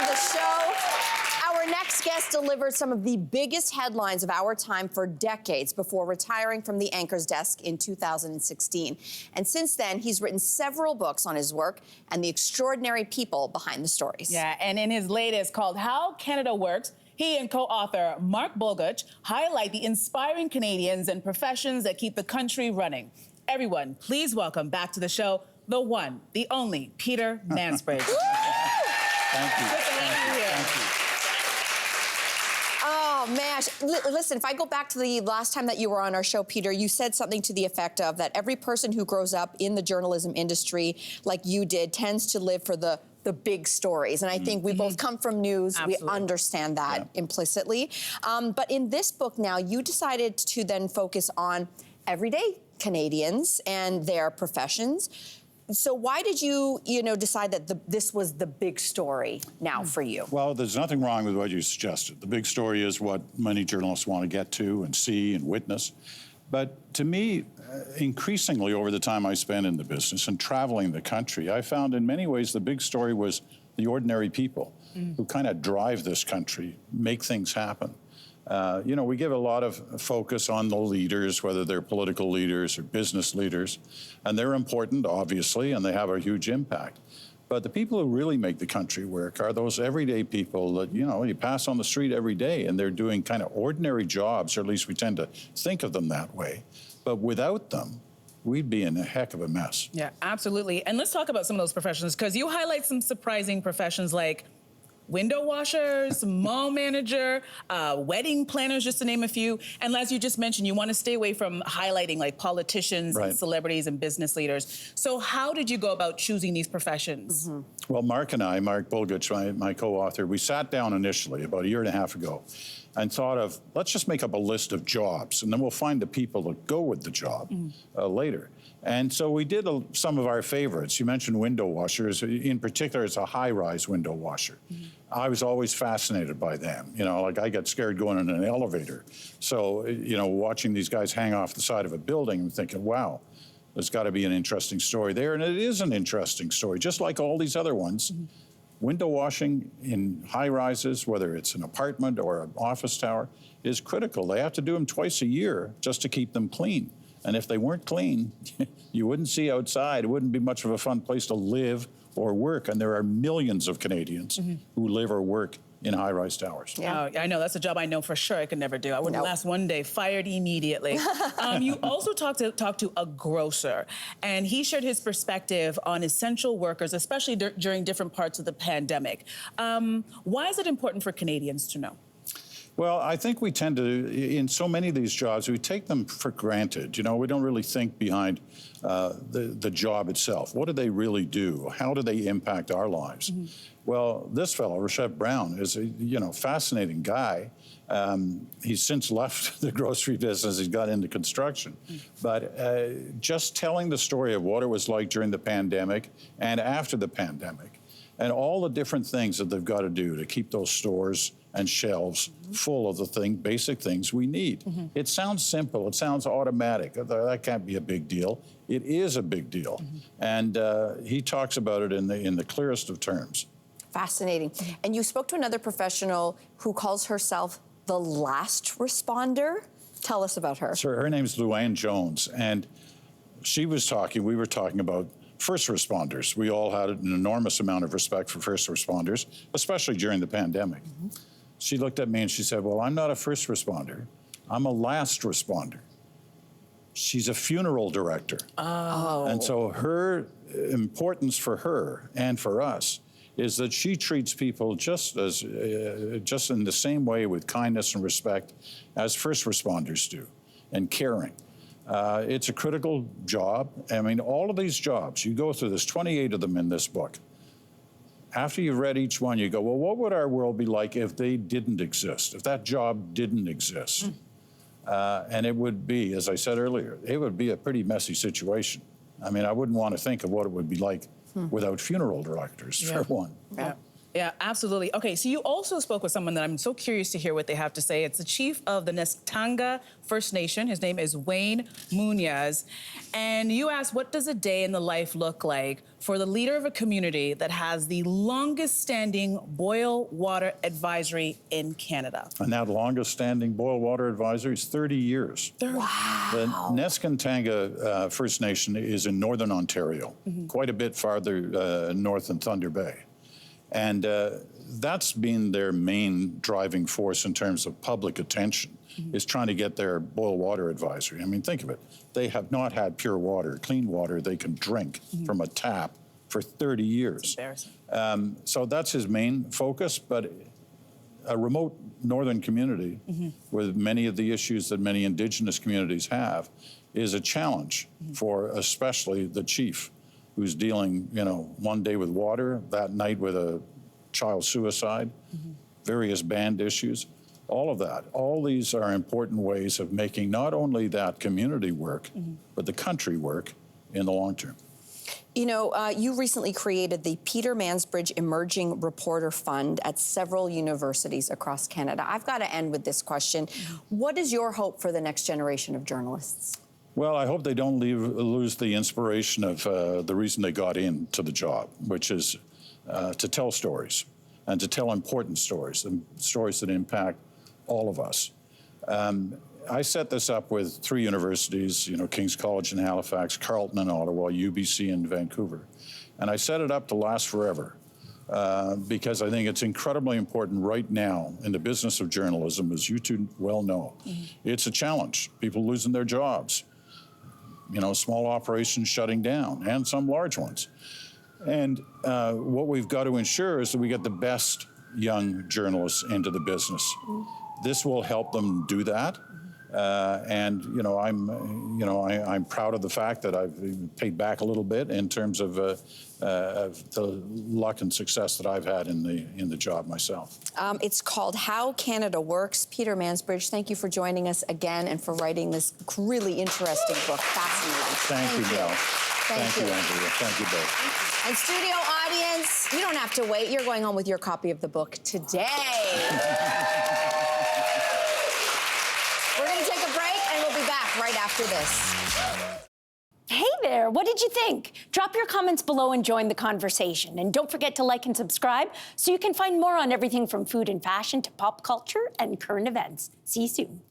the show. Our next guest delivered some of the biggest headlines of our time for decades before retiring from the anchor's desk in 2016. And since then, he's written several books on his work and the extraordinary people behind the stories. Yeah, and in his latest called How Canada Works, he and co-author Mark Bulguch highlight the inspiring Canadians and professions that keep the country running. Everyone, please welcome back to the show the one, the only, Peter Mansbridge. Thank you. Good to have you here. Thank you. Oh, man. Listen, if I go back to the last time that you were on our show, Peter, you said something to the effect of that every person who grows up in the journalism industry, like you did, tends to live for the big stories. And I think we both come from news. Absolutely. We understand that implicitly. But in this book now, you decided to then focus on everyday Canadians and their professions. So why did you, decide that this was the big story now for you? Well, there's nothing wrong with what you suggested. The big story is what many journalists want to get to and see and witness. But to me, increasingly over the time I spent in the business and traveling the country, I found in many ways the big story was the ordinary people who kind of drive this country, make things happen. We give a lot of focus on the leaders, whether they're political leaders or business leaders, and they're important, obviously, and they have a huge impact. But the people who really make the country work are those everyday people that, you pass on the street every day and they're doing kind of ordinary jobs, or at least we tend to think of them that way. But without them, we'd be in a heck of a mess. Yeah, absolutely. And let's talk about some of those professions, because you highlight some surprising professions like window washers, mall manager, wedding planners, just to name a few. And as you just mentioned, you want to stay away from highlighting like politicians and celebrities and business leaders. So how did you go about choosing these professions? Well, Mark and I, Mark Bulguch, my co-author, we sat down initially about a year and a half ago and thought of, let's just make up a list of jobs, and then we'll find the people that go with the job later. And so we did some of our favorites. You mentioned window washers. In particular, it's a high-rise window washer. I was always fascinated by them. Like I got scared going in an elevator. So, watching these guys hang off the side of a building and thinking, wow, there's got to be an interesting story there. And it is an interesting story, just like all these other ones. Window washing in high rises, whether it's an apartment or an office tower, is critical. They have to do them twice a year just to keep them clean. And if they weren't clean, you wouldn't see outside. It wouldn't be much of a fun place to live or work. And there are millions of Canadians who live or work in high-rise towers. Yeah. I know, that's a job I know for sure I could never do. I wouldn't last one day, fired immediately. You also talked to a grocer, and he shared his perspective on essential workers, especially during different parts of the pandemic. Why is it important for Canadians to know? Well, I think we tend to, in so many of these jobs, we take them for granted. We don't really think behind the job itself. What do they really do? How do they impact our lives? Well, this fellow, Rochette Brown, is a fascinating guy. He's since left the grocery business. He's got into construction. But just telling the story of what it was like during the pandemic and after the pandemic, and all the different things that they've got to do to keep those stores and shelves full of the basic things we need. It sounds simple. It sounds automatic. That can't be a big deal. It is a big deal. And he talks about it in the clearest of terms. Fascinating. And you spoke to another professional who calls herself the last responder. Tell us about her. So her name's Luan Jones. And we were talking about first responders. We all had an enormous amount of respect for first responders, especially during the pandemic. She looked at me and she said, well, I'm not a first responder. I'm a last responder. She's a funeral director. Oh. And so her importance for her and for us is that she treats people just in the same way with kindness and respect as first responders do, and caring. It's a critical job. I mean, all of these jobs, you go through, there's 28 of them in this book. After you've read each one, you go, well, what would our world be like if they didn't exist, if that job didn't exist? And it would be, as I said earlier, it would be a pretty messy situation. I mean, I wouldn't want to think of what it would be like without funeral directors, for one. Yeah. Yeah, absolutely. Okay, so you also spoke with someone that I'm so curious to hear what they have to say. It's the chief of the Nestanga First Nation. His name is Wayne Munoz. And you asked, what does a day in the life look like for the leader of a community that has the longest standing boil water advisory in Canada? And that longest standing boil water advisory is 30 years. Wow. The Nestanga First Nation is in northern Ontario, quite a bit farther north than Thunder Bay. And that's been their main driving force in terms of public attention, is trying to get their boil water advisory. I mean, think of it. They have not had pure water, clean water they can drink from a tap for 30 years. It's embarrassing. So that's his main focus, but a remote northern community with many of the issues that many Indigenous communities have is a challenge for especially the chief, who's dealing, one day with water, that night with a child suicide, various band issues, all of that. All these are important ways of making not only that community work, but the country work in the long term. You recently created the Peter Mansbridge Emerging Reporter Fund at several universities across Canada. I've got to end with this question. What is your hope for the next generation of journalists? Well, I hope they don't lose the inspiration of the reason they got into the job, which is to tell stories and to tell important stories, and stories that impact all of us. I set this up with 3 universities, King's College in Halifax, Carleton in Ottawa, UBC in Vancouver. And I set it up to last forever because I think it's incredibly important right now in the business of journalism, as you two well know. It's a challenge, people losing their jobs, small operations shutting down, and some large ones. And what we've got to ensure is that we get the best young journalists into the business. This will help them do that. I'm proud of the fact that I've paid back a little bit in terms of the luck and success that I've had in the job myself. It's called How Canada Works. Peter Mansbridge, thank you for joining us again and for writing this really interesting book. Fascinating. Thank you, Mel. Thank you, Andrea. Thank you both. And studio audience, you don't have to wait. You're going home with your copy of the book today. We're going to take a break, and we'll be back right after this. Hey there, what did you think? Drop your comments below and join the conversation. And don't forget to like and subscribe so you can find more on everything from food and fashion to pop culture and current events. See you soon.